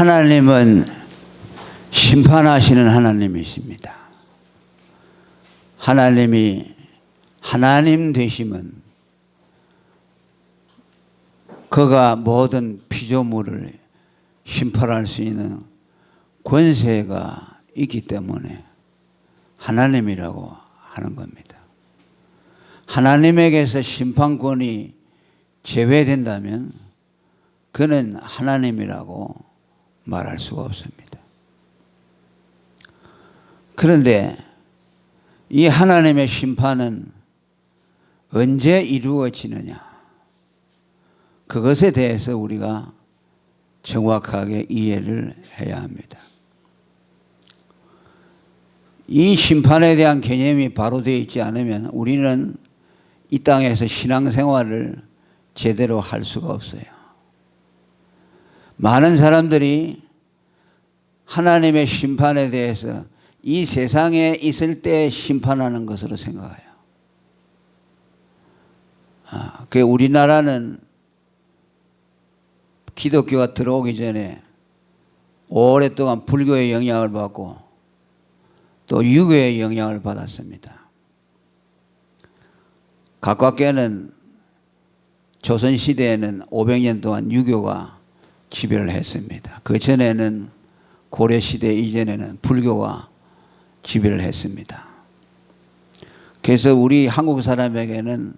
하나님은 심판하시는 하나님이십니다. 하나님이 하나님 되심은 그가 모든 피조물을 심판할 수 있는 권세가 있기 때문에 하나님이라고 하는 겁니다. 하나님에게서 심판권이 제외된다면 그는 하나님이라고 말할 수가 없습니다. 그런데 이 하나님의 심판은 언제 이루어지느냐? 그것에 대해서 우리가 정확하게 이해를 해야 합니다. 이 심판에 대한 개념이 바로 되어 있지 않으면 우리는 이 땅에서 신앙생활을 제대로 할 수가 없어요. 많은 사람들이 하나님의 심판에 대해서 이 세상에 있을 때 심판하는 것으로 생각해요. 그 우리나라는 기독교가 들어오기 전에 오랫동안 불교의 영향을 받고 또 유교의 영향을 받았습니다. 가깝게는 조선시대에는 500년 동안 유교가 지배를 했습니다. 그 전에는 고려시대 이전에는 불교가 지배를 했습니다. 그래서 우리 한국 사람에게는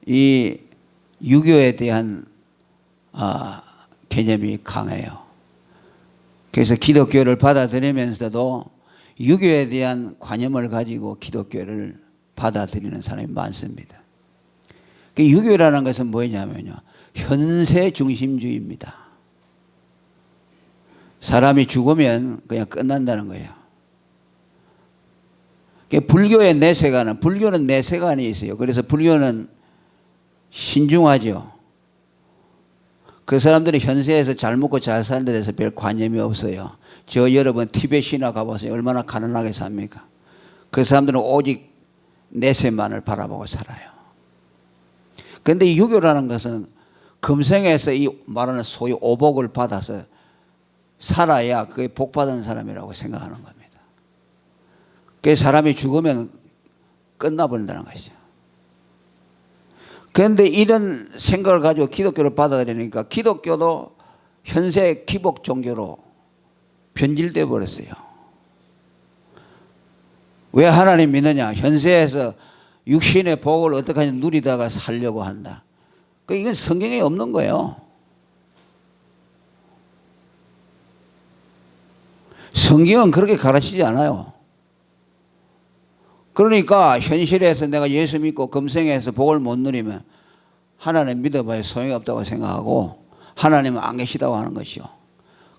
이 유교에 대한 개념이 강해요. 그래서 기독교를 받아들이면서도 유교에 대한 관념을 가지고 기독교를 받아들이는 사람이 많습니다. 유교라는 것은 뭐냐면요, 현세 중심주의입니다. 사람이 죽으면 그냥 끝난다는 거예요. 불교의 내세관은, 불교는 내세관이 있어요. 그래서 불교는 신중하죠. 그 사람들이 현세에서 잘 먹고 잘 사는 데 대해서 별 관념이 없어요. 저 여러분 티벳이나 가보세요. 얼마나 가난하게 삽니까? 그 사람들은 오직 내세만을 바라보고 살아요. 그런데 이 유교라는 것은 금생에서 이 말하는 소위 오복을 받아서 살아야 그게 복받은 사람이라고 생각하는 겁니다. 그래서 사람이 죽으면 끝나버린다는 것이죠. 그런데 이런 생각을 가지고 기독교를 받아들이니까 기독교도 현세 기복 종교로 변질되어 버렸어요. 왜 하나님 믿느냐? 현세에서 육신의 복을 어떻게 하냐 누리다가 살려고 한다. 이건 성경에 없는 거예요. 성경은 그렇게 가르치지 않아요. 그러니까 현실에서 내가 예수 믿고 금생에서 복을 못 누리면 하나님 믿어봐야 소용이 없다고 생각하고 하나님은 안 계시다고 하는 것이요.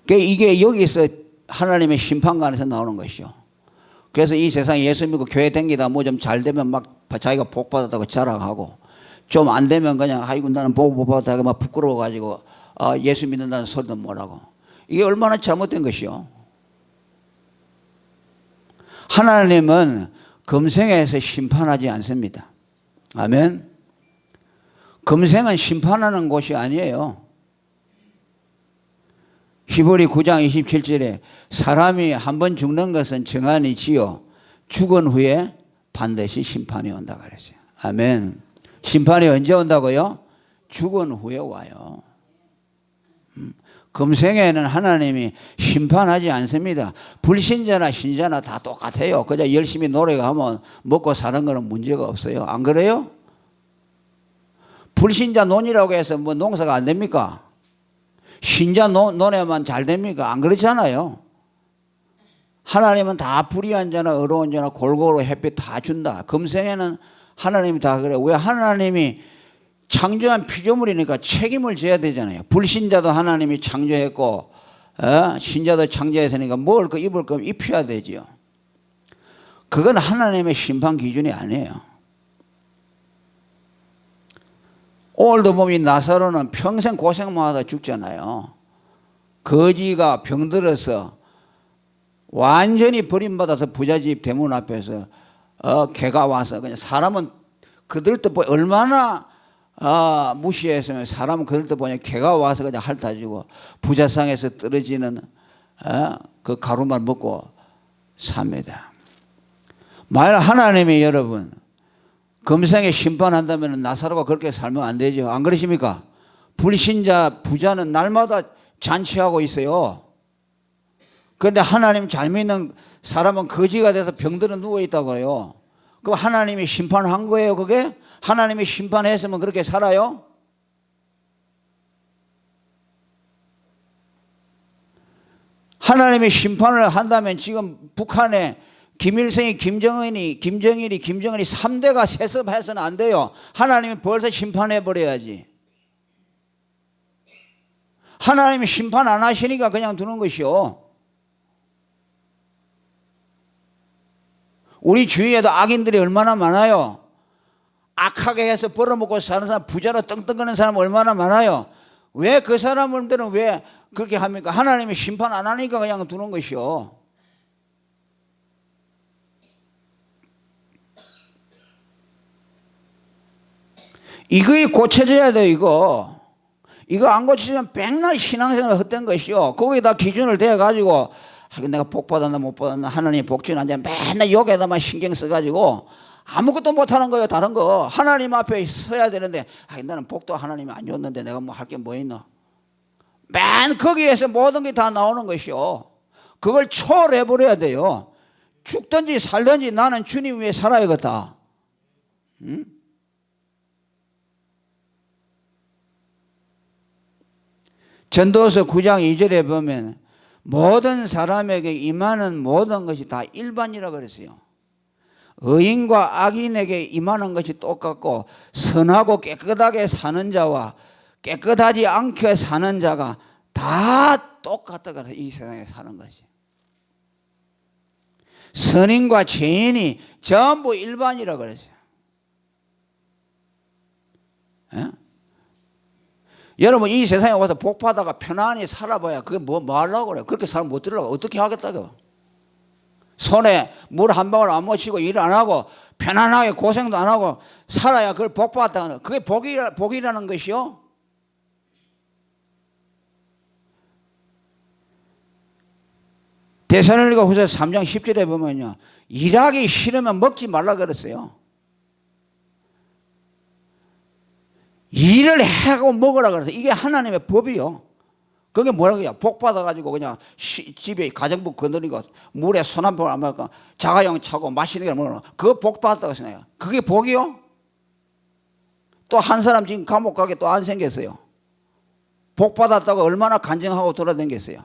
이게 여기서 하나님의 심판관에서 나오는 것이요. 그래서 이 세상에 예수 믿고 교회 다니다 뭐 좀 잘 되면 막 자기가 복 받았다고 자랑하고 좀 안 되면 그냥 아이고 나는 복 못 받았다고 막 부끄러워가지고 예수 믿는다는 소리도 못하고, 이게 얼마나 잘못된 것이요. 하나님은 금생에서 심판하지 않습니다. 아멘. 금생은 심판하는 곳이 아니에요. 히브리 9장 27절에 사람이 한 번 죽는 것은 정한이지요 죽은 후에 반드시 심판이 온다 그랬어요. 아멘. 심판이 언제 온다고요? 죽은 후에 와요. 금생에는 하나님이 심판하지 않습니다. 불신자나 신자나 다 똑같아요. 그냥 열심히 노력하면 먹고 사는 거는 문제가 없어요. 안 그래요? 불신자 논이라고 해서 뭐 농사가 안 됩니까? 신자 논에만 잘 됩니까? 안 그렇잖아요. 하나님은 다 불의한 자나 어려운 자나 골고루 햇빛 다 준다. 금생에는 하나님이 다 그래요. 왜? 하나님이 창조한 피조물이니까 책임을 져야 되잖아요. 불신자도 하나님이 창조했고 신자도 창조했으니까 뭘 입을 거면 입혀야 되지요. 그건 하나님의 심판 기준이 아니에요. 오늘도 보면 나사로는 평생 고생만 하다 죽잖아요. 거지가 병들어서 완전히 버림받아서 부잣집 대문 앞에서 개가 와서 그냥 사람은 그들 때 얼마나 무시했으면 사람은 그럴 때 보니 개가 와서 그냥 핥아주고 부자상에서 떨어지는 그 가루만 먹고 삽니다. 만약 하나님이 여러분 금생에 심판한다면 나사로가 그렇게 살면 안 되죠. 안 그러십니까? 불신자 부자는 날마다 잔치하고 있어요. 그런데 하나님 잘 믿는 사람은 거지가 돼서 병들어 누워 있다고 해요. 그럼 하나님이 심판한 거예요, 그게? 하나님이 심판했으면 그렇게 살아요? 하나님이 심판을 한다면 지금 북한에 김일성이, 김정일이 3대가 세습해서는 안 돼요. 하나님이 벌써 심판해버려야지. 하나님이 심판 안 하시니까 그냥 두는 것이요. 우리 주위에도 악인들이 얼마나 많아요. 악하게 해서 벌어먹고 사는 사람, 부자로 떵떵거리는 사람 얼마나 많아요. 왜 그 사람들은 왜 그렇게 합니까? 하나님이 심판 안 하니까 그냥 두는 것이요. 이거에 고쳐져야 돼요, 이거. 이거 안 고치면 백날 신앙생활 헛된 것이요. 거기다 기준을 대가지고 내가 복 받았나 못 받았나 하나님이 복주는 안 돼. 맨날 욕에다만 신경 써가지고 아무것도 못하는 거예요. 다른 거. 하나님 앞에 서야 되는데 나는 복도 하나님이 안 줬는데 내가 뭐 할 게 뭐 있노. 맨 거기에서 모든 게 다 나오는 것이요. 그걸 초월해버려야 돼요. 죽든지 살든지 나는 주님 위해 살아야겠다. 응? 전도서 9장 2절에 보면 모든 사람에게 임하는 모든 것이 다 일반이라고 그랬어요. 의인과 악인에게 임하는 것이 똑같고 선하고 깨끗하게 사는 자와 깨끗하지 않게 사는 자가 다 똑같다 그래서 이 세상에 사는 것이. 선인과 죄인이 전부 일반이라고 그랬어요. 에? 여러분 이 세상에 와서 복 받아가 편안히 살아봐야 그게 뭐 하려고 그래. 그렇게 살면 못 들으려고 어떻게 하겠다고. 손에 물 한 방울 안 묻히고 일 안 하고 편안하게 고생도 안 하고 살아야 그걸 복 받았다. 그게 복이라는 것이요. 데살로니가 후서 3장 10절에 보면요. 일하기 싫으면 먹지 말라 그랬어요. 일을 하고 먹으라 그래서 이게 하나님의 법이요. 그게 뭐라고요? 복 받아가지고 그냥 집에 가정부 건드리고 물에 손 한 번 안 맞고 자가용 차고 마시는 게 뭐라 그거 복 받았다고 생각해요. 그게 복이요? 또 한 사람 지금 감옥 가게 또 안 생겼어요. 복 받았다고 얼마나 간증하고 돌아다녔어요.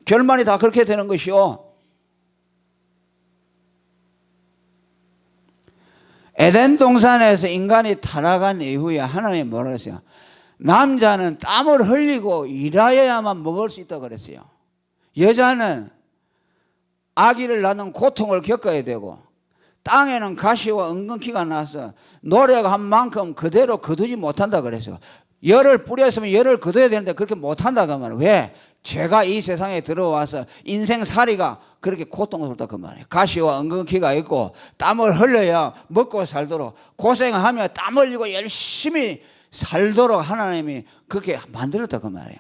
결말이 다 그렇게 되는 것이요. 에덴 동산에서 인간이 타락한 이후에 하나님이 뭐라 그랬어요? 남자는 땀을 흘리고 일하여야만 먹을 수 있다고 그랬어요. 여자는 아기를 낳는 고통을 겪어야 되고 땅에는 가시와 엉겅퀴가 나서 노력한 만큼 그대로 거두지 못한다 그랬어요. 열을 뿌렸으면 열을 거둬야 되는데 그렇게 못한다 그 말이에요. 왜? 죄가 이 세상에 들어와서 인생살이가 그렇게 고통스럽다 그 말이에요. 가시와 엉겅퀴가 있고 땀을 흘려야 먹고 살도록 고생하며 땀 흘리고 열심히 살도록 하나님이 그렇게 만들었다 그 말이에요.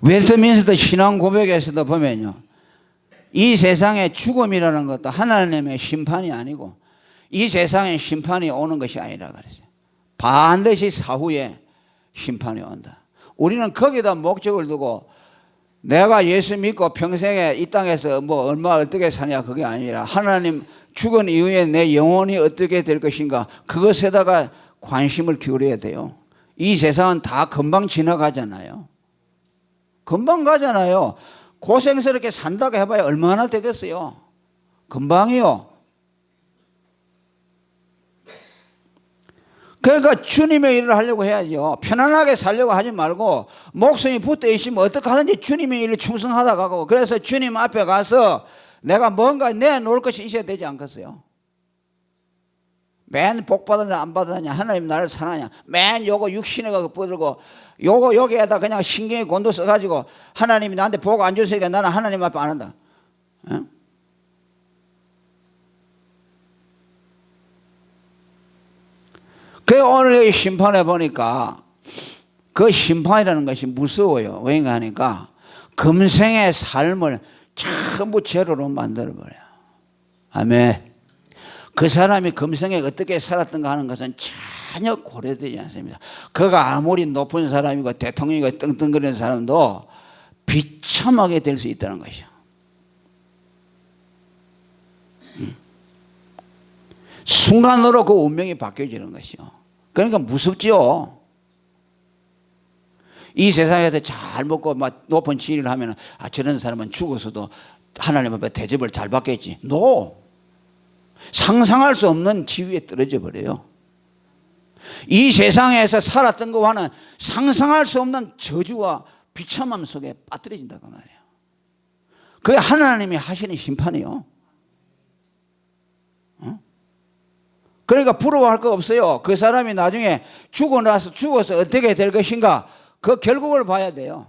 웨스트민스터 신앙 고백에서도 보면요. 이 세상의 죽음이라는 것도 하나님의 심판이 아니고 이 세상에 심판이 오는 것이 아니라 그랬어요. 반드시 사후에 심판이 온다. 우리는 거기다 목적을 두고 내가 예수 믿고 평생에 이 땅에서 뭐 얼마 어떻게 사냐 그게 아니라 하나님 죽은 이후에 내 영혼이 어떻게 될 것인가 그것에다가 관심을 기울여야 돼요. 이 세상은 다 금방 지나가잖아요. 금방 가잖아요. 고생스럽게 산다고 해봐야 얼마나 되겠어요. 금방이요. 그러니까 주님의 일을 하려고 해야죠. 편안하게 살려고 하지 말고 목숨이 붙어 있으면 어떻게 하든지 주님의 일을 충성하다 가고 그래서 주님 앞에 가서 내가 뭔가 내놓을 것이 있어야 되지 않겠어요? 맨 복 받았냐 안 받았냐, 하나님 나를 사랑하냐, 맨 요거 육신에 가서 뻗들고 요거 여기에다 그냥 신경에 곤도 써가지고 하나님이 나한테 복 안 줬으니까 나는 하나님 앞에 안 한다. 어? 그 오늘 여기 심판해 보니까 그 심판이라는 것이 무서워요. 왜냐 하니까 금생의 삶을 전부 죄로로 만들어버려요. 아멘. 그 사람이 금생에 어떻게 살았던가 하는 것은 전혀 고려되지 않습니다. 그가 아무리 높은 사람이고 대통령이고 떵떵거리는 사람도 비참하게 될 수 있다는 것이죠. 순간으로 그 운명이 바뀌어지는 것이요. 그러니까 무섭지요. 이 세상에서 잘 먹고 막 높은 지위를 하면 저런 사람은 죽어서도 하나님 앞에 대접을 잘 받겠지. No. 상상할 수 없는 지위에 떨어져 버려요. 이 세상에서 살았던 것과는 상상할 수 없는 저주와 비참함 속에 빠뜨려진다고 말이에요. 그게 하나님이 하시는 심판이요. 그러니까 부러워할 거 없어요. 그 사람이 나중에 죽어서 어떻게 될 것인가, 그 결국을 봐야 돼요.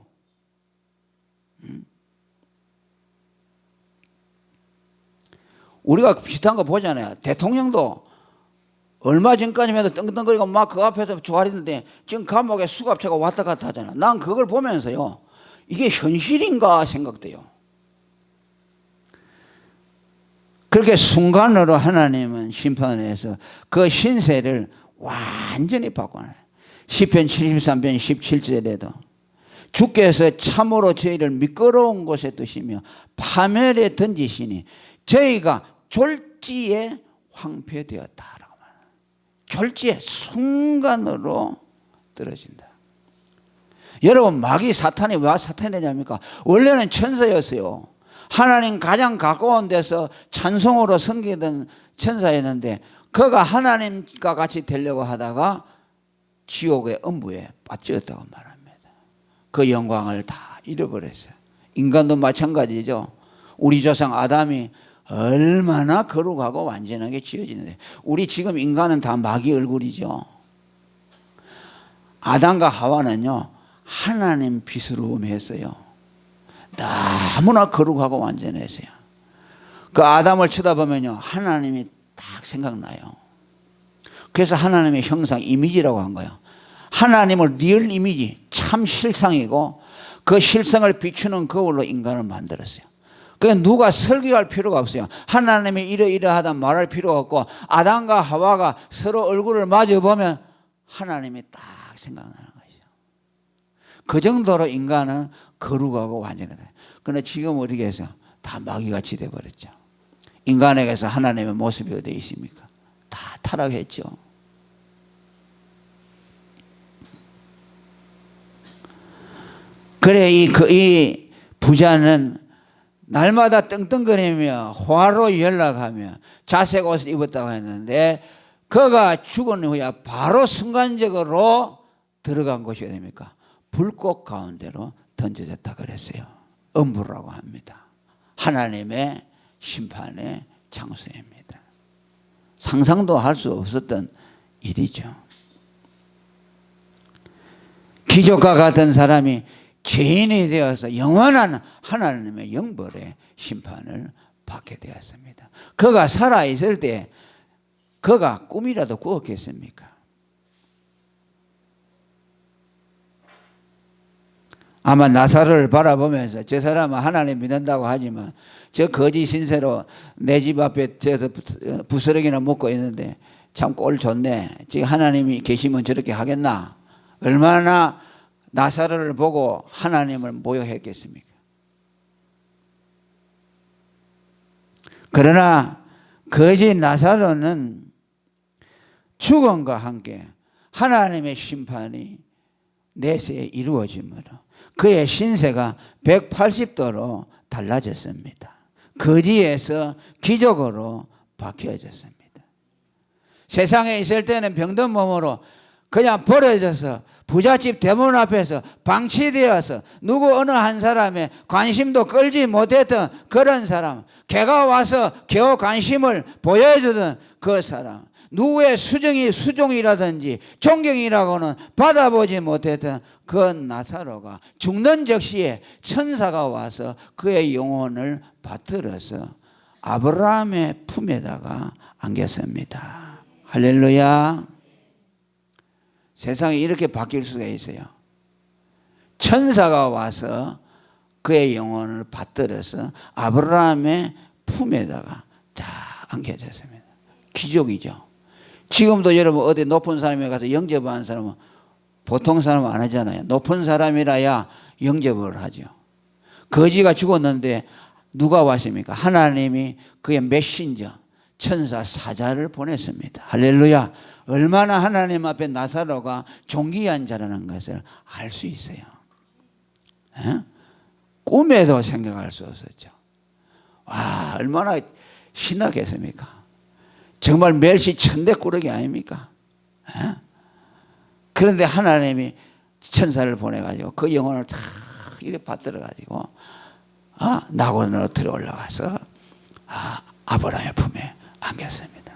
우리가 비슷한 거 보잖아요. 대통령도 얼마 전까지만 해도 떵떵거리고 막 그 앞에서 조아리는데 지금 감옥에 수갑차가 왔다 갔다 하잖아. 난 그걸 보면서요, 이게 현실인가 생각돼요. 그렇게 순간으로 하나님은 심판을 해서 그 신세를 완전히 바꿔놔요. 시편 73편 17절에도 주께서 참으로 저희를 미끄러운 곳에 두시며 파멸에 던지시니 저희가 졸지에 황폐되었다라고 말해요. 졸지에 순간으로 떨어진다. 여러분, 마귀 사탄이 왜 사탄이 되냐니까 원래는 천사였어요. 하나님 가장 가까운 데서 찬송으로 섬기던 천사였는데 그가 하나님과 같이 되려고 하다가 지옥의 엄부에 빠졌다고 말합니다. 그 영광을 다 잃어버렸어요. 인간도 마찬가지죠. 우리 조상 아담이 얼마나 거룩하고 완전하게 지어지는데, 우리 지금 인간은 다 마귀 얼굴이죠. 아담과 하와는요, 하나님 빛으로 음했어요. 너무나 거룩하고 완전했어요. 그 아담을 쳐다보면요, 하나님이 딱 생각나요. 그래서 하나님의 형상, 이미지라고 한 거예요. 하나님을 리얼 이미지, 참 실상이고 그 실상을 비추는 거울로 인간을 만들었어요. 그러니까 누가 설교할 필요가 없어요. 하나님이 이러이러하다 말할 필요가 없고, 아담과 하와가 서로 얼굴을 마주보면 하나님이 딱 생각나는 거죠. 그 정도로 인간은 거룩하고 완전하다. 그런데 지금 우리에게서 다 마귀같이 되어버렸죠. 인간에게서 하나님의 모습이 어디 있습니까? 다 타락했죠. 그래 이 부자는 날마다 떵떵거리며 화로 연락하며 자색 옷을 입었다고 했는데, 그가 죽은 후에 바로 순간적으로 들어간 곳이 어디입니까? 불꽃 가운데로 던져졌다 그랬어요. 엄부라고 합니다. 하나님의 심판의 장소입니다. 상상도 할 수 없었던 일이죠. 기적과 같은 사람이 죄인이 되어서 영원한 하나님의 영벌의 심판을 받게 되었습니다. 그가 살아있을 때 그가 꿈이라도 꾸었겠습니까? 아마 나사로를 바라보면서 저 사람은 하나님 믿는다고 하지만 저 거짓 신세로 내 집 앞에 부스러기나 먹고 있는데 참 꼴 좋네. 지금 하나님이 계시면 저렇게 하겠나? 얼마나 나사로를 보고 하나님을 모욕했겠습니까? 그러나 거짓 나사로는 죽음과 함께 하나님의 심판이 내세에 이루어지므로 그의 신세가 180도로 달라졌습니다. 거지에서 기적으로 바뀌어졌습니다. 세상에 있을 때는 병든 몸으로 그냥 버려져서 부잣집 대문 앞에서 방치되어서 누구 어느 한 사람의 관심도 끌지 못했던 그런 사람, 걔가 와서 겨우 관심을 보여주던 그 사람 누구의 수종이라든지 존경이라고는 받아보지 못했던 그 나사로가 죽는 적시에 천사가 와서 그의 영혼을 받들어서 아브라함의 품에다가 안겼습니다. 할렐루야. 세상이 이렇게 바뀔 수가 있어요. 천사가 와서 그의 영혼을 받들어서 아브라함의 품에다가 쫙 안겨졌습니다. 기적이죠. 지금도 여러분 어디 높은 사람에 가서 영접하는 사람은 보통 사람은 안 하잖아요. 높은 사람이라야 영접을 하죠. 거지가 죽었는데 누가 왔습니까? 하나님이 그의 메신저 천사 사자를 보냈습니다. 할렐루야. 얼마나 하나님 앞에 나사로가 존귀한 자라는 것을 알 수 있어요. 에? 꿈에도 생각할 수 없었죠. 와, 얼마나 신나겠습니까? 정말 멸시 천대꾸러기 아닙니까? 에? 그런데 하나님이 천사를 보내가지고 그 영혼을 다 이렇게 받들어가지고 나고는으로 들어 올라가서 아브라함의 품에 안겼습니다.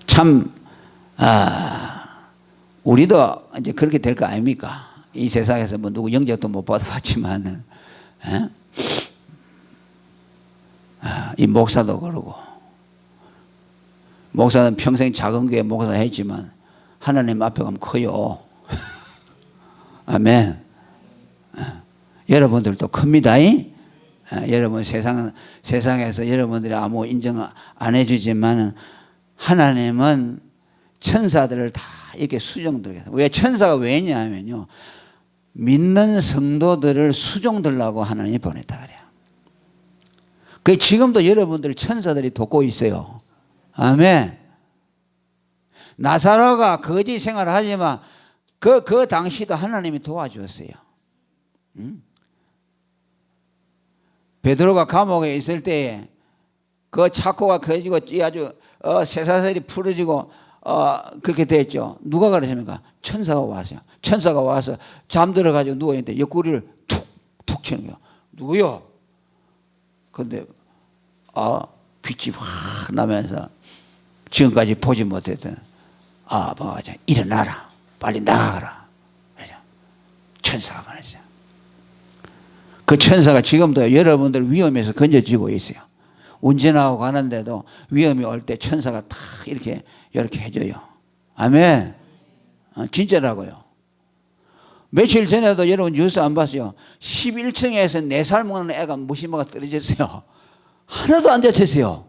참 우리도 이제 그렇게 될 거 아닙니까? 이 세상에서 뭐 누구 영접도 못 받아봤지만은 이 목사도 그러고 목사는 평생 작은 교회 목사 했지만 하나님 앞에 가면 커요. 아멘. 여러분들도 큽니다. 여러분 세상에서 여러분들이 아무 인정 안 해주지만 하나님은 천사들을 다 이렇게 수종들게. 왜 천사가 왜냐면요, 믿는 성도들을 수종들라고 하나님이 보냈다 그래요. 그 지금도 여러분들 천사들이 돕고 있어요. 아멘. 나사로가 거지 생활을 하지만 그 당시도 하나님이 도와주었어요. 베드로가 감옥에 있을 때에 그 착고가 커지고 아주 쇠사슬이 풀어지고 그렇게 됐죠. 누가 그러십니까? 천사가 왔어요. 천사가 와서 잠들어가지고 누워있는데 옆구리를 툭툭 치는 거예요. 누구요? 근데 빛이 확 나면서 지금까지 보지 못했던 뭐가 일어나라, 빨리 나가라. 천사가 말했어요. 그 천사가 지금도 여러분들 위험에서 건져주고 있어요. 운전하고 가는데도 위험이 올 때 천사가 다 이렇게 해줘요. 아멘. 진짜라고요. 며칠 전에도 여러분 뉴스 안 봤어요? 11층에서 4살 먹는 애가 무심하가 떨어졌어요. 하나도 안 다쳤어요.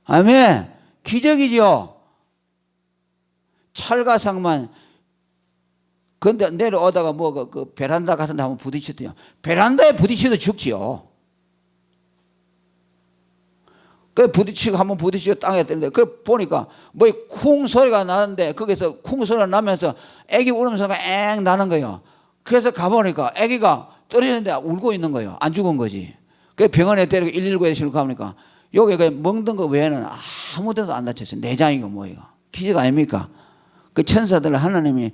아멘. 기적이죠. 찰가상만. 근데 내려오다가 그 베란다 같은 데 한번 부딪혔대요. 베란다에 부딪혀도 죽지요. 그 한번 부딪히고 땅에 떨는데 그 보니까 뭐 쿵 소리가 나는데 거기서 쿵 소리가 나면서 애기 울음 소리가 엥 나는 거예요. 그래서 가보니까 애기가 떨어졌는데 울고 있는 거예요. 안 죽은 거지. 그 병원에 데리고 119에 실고 가보니까 여기 그 먹던 거 외에는 아무 데도 안 다쳤어요. 내장이고 뭐이고. 기적 아닙니까? 그 천사들 하나님이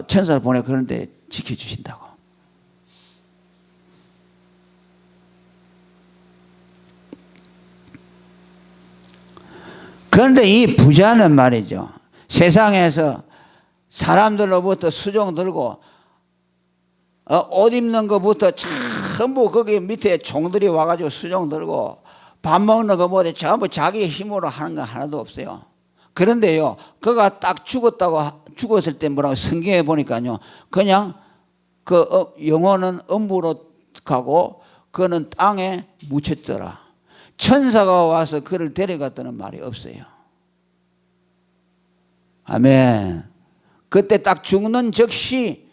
천사를 보내 그런데 지켜주신다고. 그런데 이 부자는 말이죠, 세상에서 사람들로부터 수종 들고 옷 입는 것부터 전부 거기 밑에 종들이 와가지고 수종 들고 밥 먹는 것보다 전부 자기 힘으로 하는 거 하나도 없어요. 그런데요, 그가 딱 죽었을 때 뭐라고 성경에 보니까요, 그냥 그 영혼은 음부로 가고 그는 땅에 묻혔더라. 천사가 와서 그를 데려갔다는 말이 없어요. 아멘. 그때 딱 죽는 즉시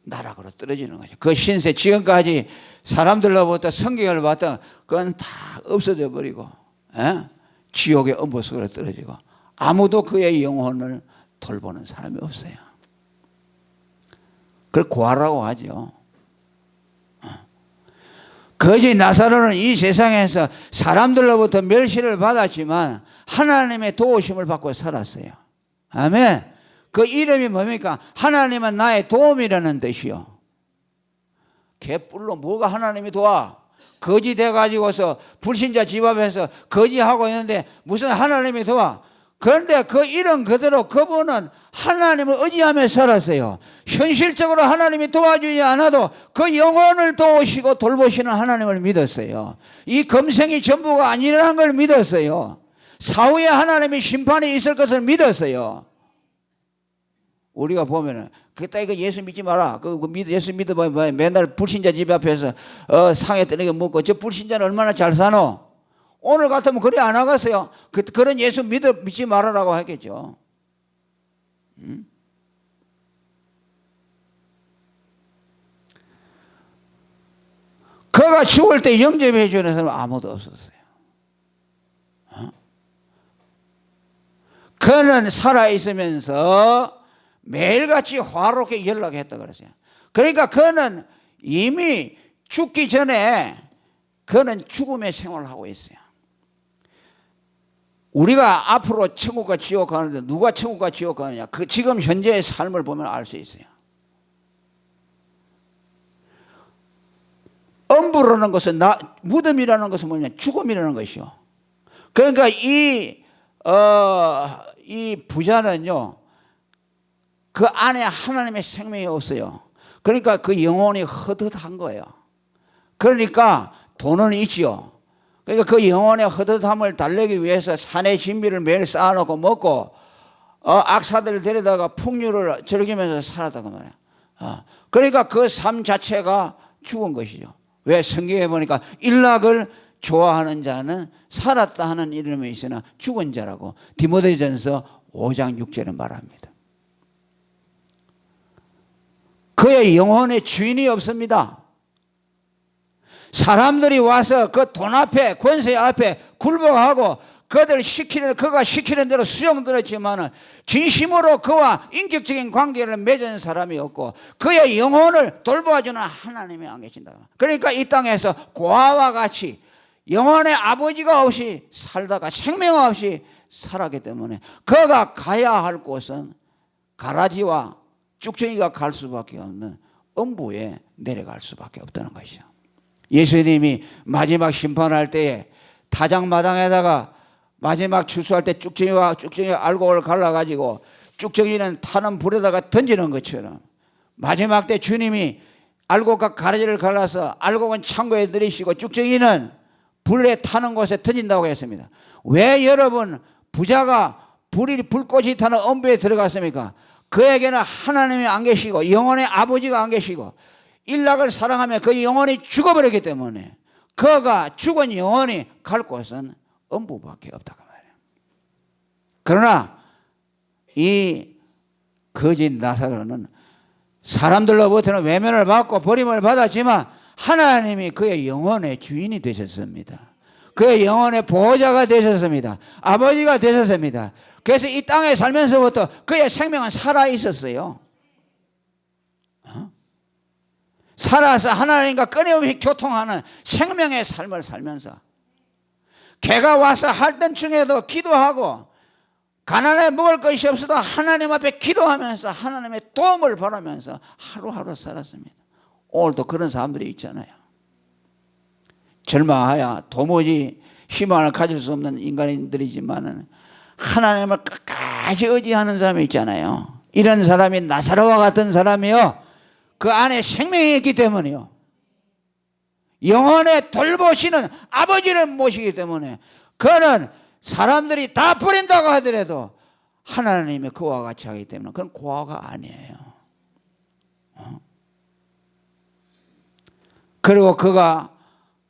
나락으로 떨어지는 거죠. 그 신세, 지금까지 사람들로부터 성경을 봤던 그건 다 없어져 버리고 지옥의 음부 속으로 떨어지고 아무도 그의 영혼을 돌보는 사람이 없어요. 그걸 고아라고 하죠. 거지 나사로는 이 세상에서 사람들로부터 멸시를 받았지만 하나님의 도우심을 받고 살았어요. 아멘. 그 이름이 뭡니까? 하나님은 나의 도움이라는 뜻이요. 개뿔로 뭐가 하나님이 도와? 거지 돼가지고서 불신자 집 앞에서 거지하고 있는데 무슨 하나님이 도와. 그런데 그 이런 그대로 그분은 하나님을 의지하며 살았어요. 현실적으로 하나님이 도와주지 않아도 그 영혼을 도우시고 돌보시는 하나님을 믿었어요. 이 금생이 전부가 아니라는 걸 믿었어요. 사후에 하나님의 심판이 있을 것을 믿었어요. 우리가 보면은 그때 이거 예수 믿지 마라. 예수 믿어봐. 맨날 불신자 집 앞에서 상에 뜨는 게 먹고 저 불신자는 얼마나 잘 사노? 오늘 같으면 그래 안 하겠어요. 그런 예수 믿지 말아라고 하겠죠. 그가 죽을 때 영접해 주는 사람 아무도 없었어요. 그는 살아있으면서 매일같이 화롭게 연락했다 그랬어요. 그러니까 그는 이미 죽기 전에 그는 죽음의 생활을 하고 있어요. 우리가 앞으로 천국과 지옥 가는데 누가 천국과 지옥 가느냐? 그 지금 현재의 삶을 보면 알 수 있어요. 엄부라는 것은 무덤이라는 것은 뭐냐? 죽음이라는 것이요. 그러니까 이 부자는요, 그 안에 하나님의 생명이 없어요. 그러니까 그 영혼이 헛헛한 거예요. 그러니까 돈은 있지요. 그러니까 그 영혼의 헛헛함을 달래기 위해서 산의 진미를 매일 쌓아놓고 먹고 악사들을 데려다가 풍류를 즐기면서 살았다고 말이에요. 그러니까 그 삶 자체가 죽은 것이죠. 왜? 성경에 보니까 일락을 좋아하는 자는 살았다 하는 이름이 있으나 죽은 자라고 디모데전서 5장 6절에 말합니다. 그의 영혼의 주인이 없습니다. 사람들이 와서 그 돈 앞에 권세 앞에 굴복하고 그가 시키는 대로 수용 들었지만 진심으로 그와 인격적인 관계를 맺은 사람이 없고 그의 영혼을 돌보아주는 하나님이 안 계신다. 그러니까 이 땅에서 고아와 같이 영혼의 아버지가 없이 살다가 생명 없이 살았기 때문에 그가 가야 할 곳은 가라지와 쭉정이가 갈 수밖에 없는 음부에 내려갈 수밖에 없다는 것이죠. 예수님이 마지막 심판할 때에 타작마당에다가 마지막 추수할 때 쭉정이와 알곡을 갈라가지고 쭉정이는 타는 불에다가 던지는 것처럼 마지막 때 주님이 알곡과 가라지를 갈라서 알곡은 창고에 들이시고 쭉정이는 불에 타는 곳에 던진다고 했습니다. 왜 여러분 부자가 불꽃이 타는 엄부에 들어갔습니까? 그에게는 하나님이 안 계시고 영혼의 아버지가 안 계시고 일락을 사랑하며 그 영혼이 죽어버렸기 때문에 그가 죽은 영혼이 갈 곳은 엄부밖에 없다고 말이에요. 그러나 이 거짓 나사로는 사람들로부터는 외면을 받고 버림을 받았지만 하나님이 그의 영혼의 주인이 되셨습니다. 그의 영혼의 보호자가 되셨습니다. 아버지가 되셨습니다. 그래서 이 땅에 살면서부터 그의 생명은 살아있었어요. 살아서 하나님과 끊임없이 교통하는 생명의 삶을 살면서 개가 와서 할던 중에도 기도하고 가난해 먹을 것이 없어도 하나님 앞에 기도하면서 하나님의 도움을 바라면서 하루하루 살았습니다. 오늘도 그런 사람들이 있잖아요. 절망하여 도무지 희망을 가질 수 없는 인간들이지만 하나님을 끝까지 의지하는 사람이 있잖아요. 이런 사람이 나사로와 같은 사람이요. 그 안에 생명이 있기 때문에요. 영혼에 돌보시는 아버지를 모시기 때문에 그는 사람들이 다 버린다고 하더라도 하나님의 그와 같이 하기 때문에 그건 고아가 아니에요. 그리고 그가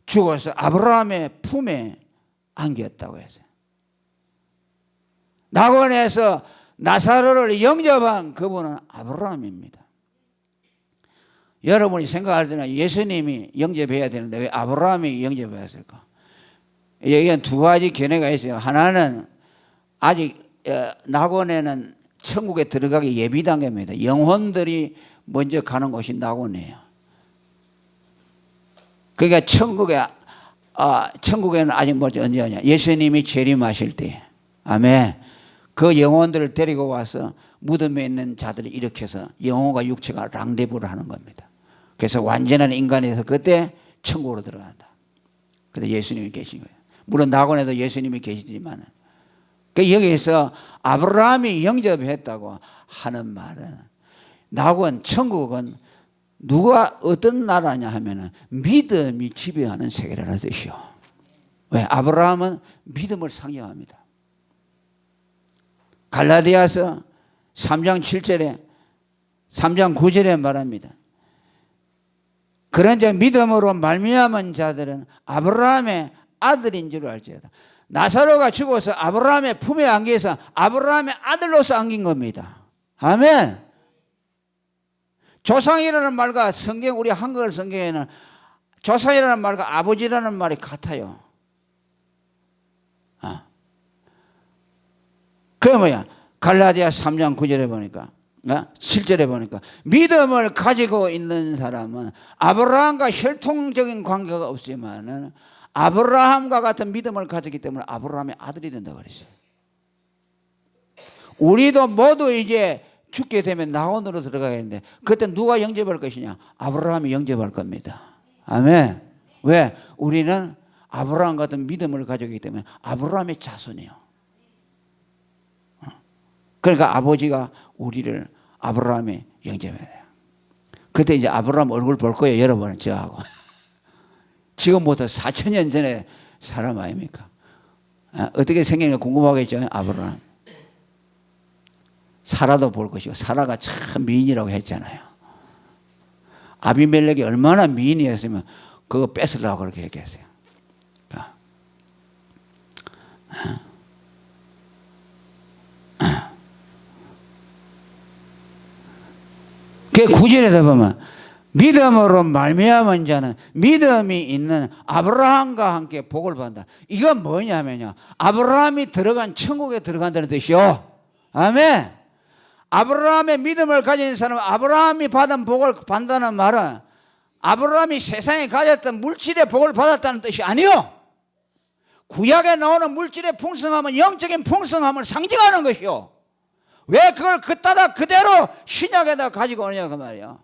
죽어서 아브라함의 품에 안겼다고 했어요. 낙원에서 나사로를 영접한 그분은 아브라함입니다. 여러분이 생각할 때는 예수님이 영접해야 되는데 왜 아브라함이 영접해야 했을까? 여기는 두 가지 견해가 있어요. 하나는 아직 낙원에는 천국에 들어가기 예비 단계입니다. 영혼들이 먼저 가는 곳이 낙원이에요. 그러니까 천국에는 아직 먼저 언제 하냐? 예수님이 재림하실 때, 아멘. 그 영혼들을 데리고 와서 무덤에 있는 자들을 일으켜서 영혼과 육체가 랑데부를 하는 겁니다. 그래서 완전한 인간이 돼서 그때 천국으로 들어간다. 근데 예수님이 계신 거예요. 물론 낙원에도 예수님이 계시지만, 그 여기에서 아브라함이 영접했다고 하는 말은, 낙원, 천국은 누가 어떤 나라냐 하면은 믿음이 지배하는 세계라는 뜻이요. 왜? 아브라함은 믿음을 상징합니다. 갈라디아서 3장 7절에 3장 9절에 말합니다. 그런즉 믿음으로 말미암은 자들은 아브라함의 아들인 줄 알지어다. 나사로가 죽어서 아브라함의 품에 안겨서 아브라함의 아들로서 안긴 겁니다. 아멘. 조상이라는 말과 성경, 우리 한글 성경에는 조상이라는 말과 아버지라는 말이 같아요. 그게 뭐야? 갈라디아 3장 9절에 보니까, 7절에 보니까 믿음을 가지고 있는 사람은 아브라함과 혈통적인 관계가 없지만은 아브라함과 같은 믿음을 가졌기 때문에 아브라함의 아들이 된다고 그랬어요. 우리도 모두 이제 죽게 되면 낙원으로 들어가겠는데 그때 누가 영접할 것이냐? 아브라함이 영접할 겁니다. 아멘. 왜? 우리는 아브라함 같은 믿음을 가지고 있기 때문에 아브라함의 자손이에요. 그러니까 아버지가 우리를 아브라함에 영접해야 돼요. 그때 이제 아브라함 얼굴 볼 거예요. 여러분은 저하고. 지금부터 4,000년 전에 사람 아닙니까? 어떻게 생겼는지 궁금하겠죠? 아브라함. 사라도 볼 것이고, 사라가 참 미인이라고 했잖아요. 아비멜렉이 얼마나 미인이었으면 그거 뺏으려고 그렇게 얘기했어요. 그 9절에다 보면 믿음으로 말미암은 자는 믿음이 있는 아브라함과 함께 복을 받는다. 이건 뭐냐면요, 아브라함이 들어간 천국에 들어간다는 뜻이요. 아멘. 아브라함의 믿음을 가진 사람은 아브라함이 받은 복을 받는다는 말은 아브라함이 세상에 가졌던 물질의 복을 받았다는 뜻이 아니요. 구약에 나오는 물질의 풍성함은 영적인 풍성함을 상징하는 것이요. 왜 그걸 그따다 그대로 신약에다 가지고 오느냐 그 말이야.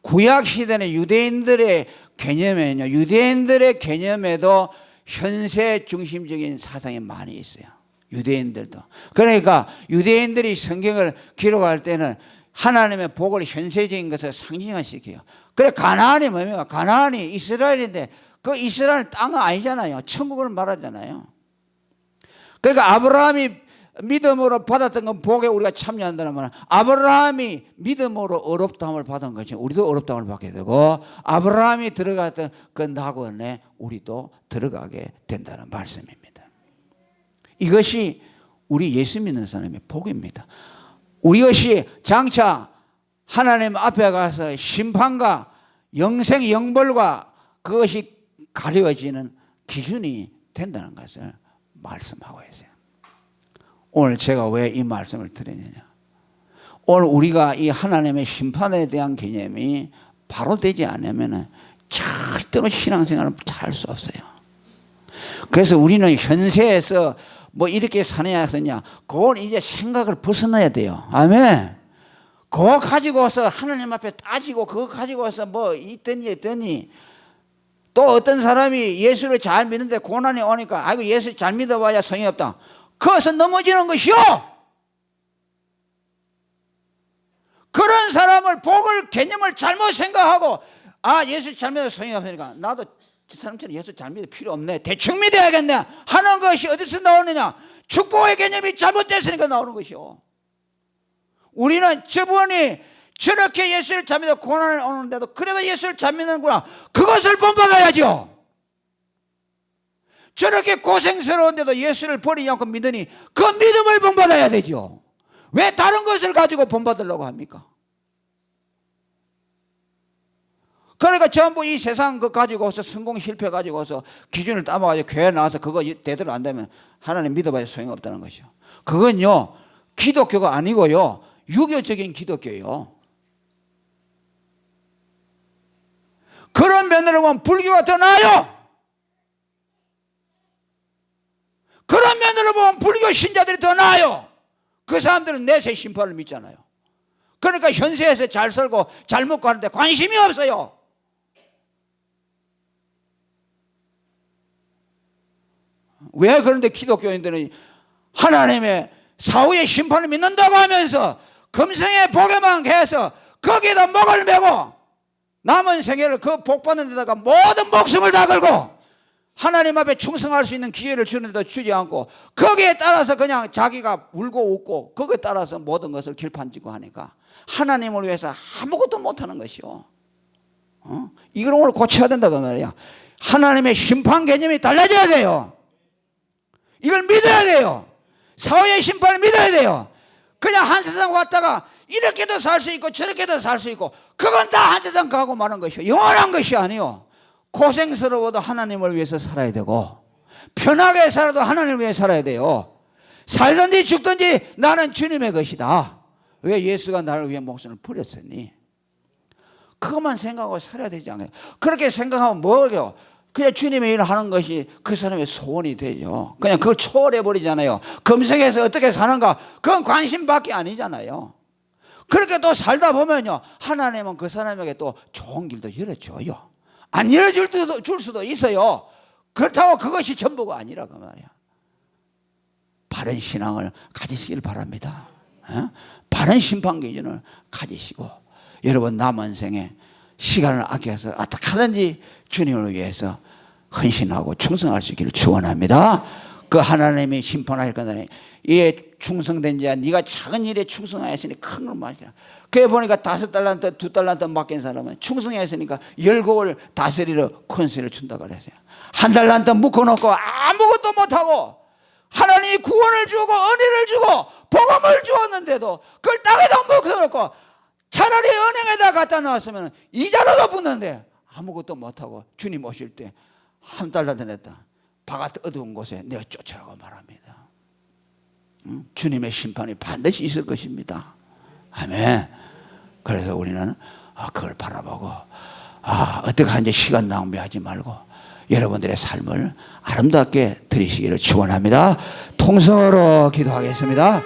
구약 시대는 유대인들의 개념에는요, 유대인들의 개념에도 현세 중심적인 사상이 많이 있어요. 유대인들도. 그러니까 유대인들이 성경을 기록할 때는 하나님의 복을 현세적인 것을 상징화시켜요. 그래, 가나안이 뭡니까? 가나안이 이스라엘인데 그 이스라엘 땅은 아니잖아요. 천국을 말하잖아요. 그러니까 아브라함이 믿음으로 받았던 건 복에 우리가 참여한다는 말은 아브라함이 믿음으로 어렵다함을 받은 것이 우리도 어렵다함을 받게 되고, 아브라함이 들어갔던 그 낙원에 우리도 들어가게 된다는 말씀입니다. 이것이 우리 예수 믿는 사람의 복입니다. 이것이 장차 하나님 앞에 가서 심판과 영생 영벌과 그것이 가려지는 기준이 된다는 것을 말씀하고 있어요. 오늘 제가 왜 이 말씀을 드리느냐, 오늘 우리가 이 하나님의 심판에 대한 개념이 바로 되지 않으면 절대로 신앙생활을 잘 할 수 없어요. 그래서 우리는 현세에서 뭐 이렇게 사느냐 하느냐, 그건 이제 생각을 벗어나야 돼요. 아멘. 그거 가지고서 하나님 앞에 따지고 그거 가지고서 뭐 있더니 또 어떤 사람이 예수를 잘 믿는데 고난이 오니까 아이고 예수 잘 믿어봐야 성이 없다. 거기서 넘어지는 것이요. 그런 사람을 복을 개념을 잘못 생각하고 예수 잘 믿어 성이 없으니까 나도 저 사람처럼 예수 잘 믿을 필요 없네, 대충 믿어야겠네 하는 것이 어디서 나오느냐? 축복의 개념이 잘못됐으니까 나오는 것이요. 우리는 저분이 저렇게 예수를 잘 믿어 고난을 오는데도 그래도 예수를 잘 믿는구나, 그것을 본받아야죠. 저렇게 고생스러운데도 예수를 버리지 않고 믿으니 그 믿음을 본받아야 되죠. 왜 다른 것을 가지고 본받으려고 합니까? 그러니까 전부 이 세상 거 가지고서 성공 실패 가지고서 기준을 따먹어가지고 교회 나와서 그거 대대로 안 되면 하나님 믿어봐야 소용없다는 것이요. 그건요 기독교가 아니고요 유교적인 기독교예요. 그런 면으로 보면 불교가 더 나아요. 그런 면으로 보면 불교 신자들이 더 나아요. 그 사람들은 내세 심판을 믿잖아요. 그러니까 현세에서 잘 살고 잘 먹고 하는데 관심이 없어요. 왜 그런데 기독교인들은 하나님의 사후의 심판을 믿는다고 하면서 금생의 복에만 해서 거기에다 목을 메고 남은 생애를 그 복 받는 데다가 모든 목숨을 다 걸고 하나님 앞에 충성할 수 있는 기회를 주는데도 주지 않고 거기에 따라서 그냥 자기가 울고 웃고 거기에 따라서 모든 것을 길판지고 하니까 하나님을 위해서 아무것도 못하는 것이요. 이걸 오늘 고쳐야 된다고 말이야. 하나님의 심판 개념이 달라져야 돼요. 이걸 믿어야 돼요. 사후의 심판을 믿어야 돼요. 그냥 한 세상 왔다가 이렇게도 살 수 있고 저렇게도 살 수 있고 그건 다 한 세상 가고 마는 것이요. 영원한 것이 아니요. 고생스러워도 하나님을 위해서 살아야 되고 편하게 살아도 하나님을 위해 살아야 돼요. 살든지 죽든지 나는 주님의 것이다. 왜 예수가 나를 위해 목숨을 버렸으니? 그것만 생각하고 살아야 되지 않아요? 그렇게 생각하면 뭐예요? 그냥 주님의 일을 하는 것이 그 사람의 소원이 되죠. 그냥 그걸 초월해버리잖아요. 금생에서 어떻게 사는가 그건 관심밖에 아니잖아요. 그렇게 또 살다 보면요 하나님은 그 사람에게 또 좋은 길도 열어줘요. 안 열어줄 수도 있어요. 그렇다고 그것이 전부가 아니라 그 말이야. 바른 신앙을 가지시길 바랍니다. 바른 심판 기준을 가지시고 여러분 남은 생에 시간을 아껴서 어떻게 하든지 주님을 위해서 헌신하고 충성할 수 있기를 축원합니다. 그 하나님이 심판할 거다니 이에 충성된 자야 네가 작은 일에 충성하였으니 큰 걸 맡기라. 그래 보니까 5달란트 2달란트 맡긴 사람은 충성했으니까 10곡을 다스리러 권세를 준다고 그랬어요. 1달란트 묶어놓고 아무것도 못하고 하나님이 구원을 주고 은혜를 주고 복음을 주었는데도 그걸 땅에다 묶어놓고 차라리 은행에다 갖다 놨으면 이자라도 붙는데 아무것도 못하고 주님 오실 때 1달란트 냈다. 바깥 어두운 곳에 내가 쫓아라고 말합니다. 주님의 심판이 반드시 있을 것입니다. 아멘. 그래서 우리는 그걸 바라보고 어떻게 하는지 시간 낭비하지 말고 여러분들의 삶을 아름답게 드리시기를 축원합니다. 통성으로 기도하겠습니다.